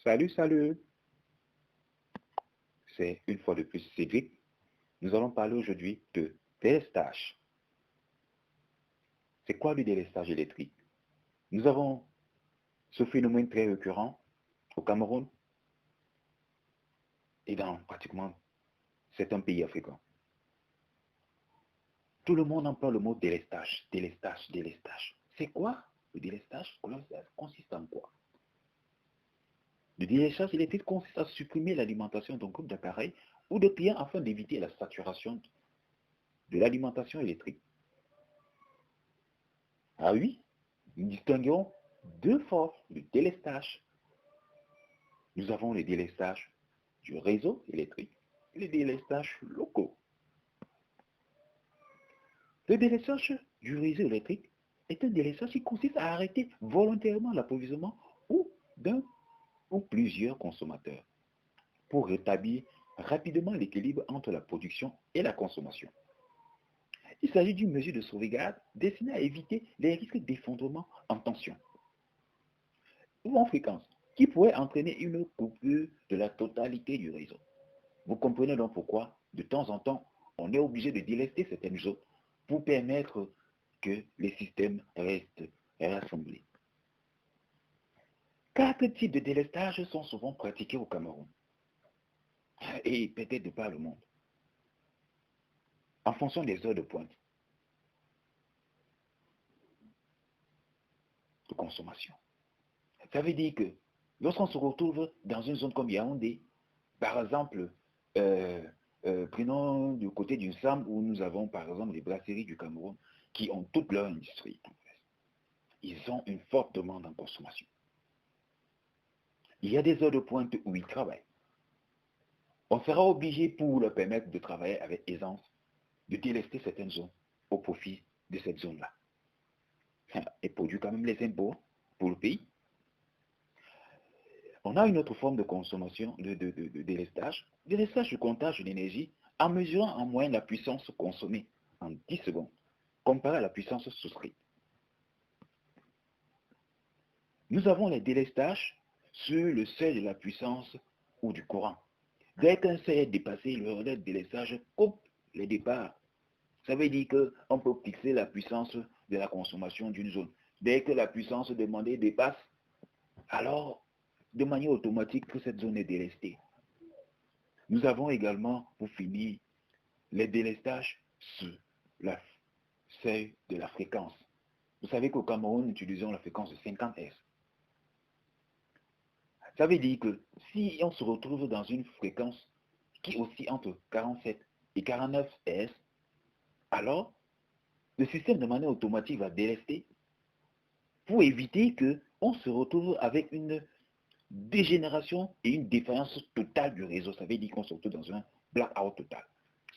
Salut, salut. C'est une fois de plus Cédric. Nous allons parler aujourd'hui de délestage. C'est quoi le délestage électrique? Nous avons ce phénomène très récurrent au Cameroun et dans pratiquement certains pays africains. Tout le monde emploie le mot délestage, délestage, délestage. C'est quoi le délestage? Ça consiste en quoi? Le délestage électrique consiste à supprimer l'alimentation d'un groupe d'appareils ou de clients afin d'éviter la saturation de l'alimentation électrique. Ah oui, nous distinguons deux formes de délestage. Nous avons les délestages du réseau électrique et les délestages locaux. Le délestage du réseau électrique est un délestage qui consiste à arrêter volontairement l'approvisionnement ou d'un ou plusieurs consommateurs pour rétablir rapidement l'équilibre entre la production et la consommation. Il s'agit d'une mesure de sauvegarde destinée à éviter les risques d'effondrement en tension ou en fréquence qui pourrait entraîner une coupure de la totalité du réseau. Vous comprenez donc pourquoi, de temps en temps, on est obligé de délester certaines zones pour permettre que les systèmes restent rassemblés. 4 types de délestage sont souvent pratiqués au Cameroun et peut-être de par le monde, en fonction des heures de pointe de consommation. Ça veut dire que lorsqu'on se retrouve dans une zone comme Yaoundé, par exemple, prenons du côté du Sam où nous avons par exemple les brasseries du Cameroun qui ont toute leur industrie. Ils ont une forte demande en consommation. Il y a des heures de pointe où ils travaillent. On sera obligé pour leur permettre de travailler avec aisance, de délester certaines zones au profit de cette zone-là. Et produit quand même les impôts pour le pays. On a une autre forme de consommation, de délestage. Délestage du comptage de l'énergie en mesurant en moyenne la puissance consommée en 10 secondes, comparée à la puissance souscrite. Nous avons les délestages sur le seuil de la puissance ou du courant. Dès qu'un seuil est dépassé, le relais de délestage coupe les départs. Ça veut dire qu'on peut fixer la puissance de la consommation d'une zone. Dès que la puissance demandée dépasse, alors, de manière automatique, cette zone est délestée. Nous avons également, pour finir, les délestages sur la seuil de la fréquence. Vous savez qu'au Cameroun, nous utilisons la fréquence de 50 Hz. Ça veut dire que si on se retrouve dans une fréquence qui oscille entre 47 et 49 Hz, alors le système de manière automatique va délester pour éviter qu'on se retrouve avec une dégénération et une défaillance totale du réseau. Ça veut dire qu'on se retrouve dans un blackout total.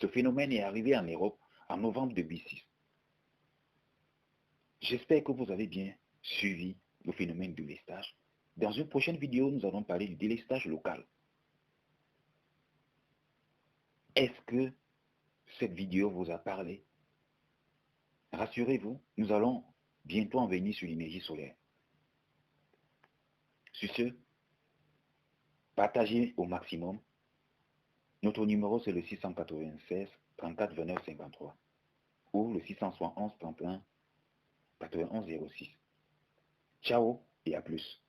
Ce phénomène est arrivé en Europe en novembre 2006. J'espère que vous avez bien suivi le phénomène de délestage. Dans une prochaine vidéo, nous allons parler du délestage local. Est-ce que cette vidéo vous a parlé? Rassurez-vous, nous allons bientôt en venir sur l'énergie solaire. Sur ce, partagez au maximum. Notre numéro, c'est le 696 34 29 53 ou le 671 31 91 06. Ciao et à plus.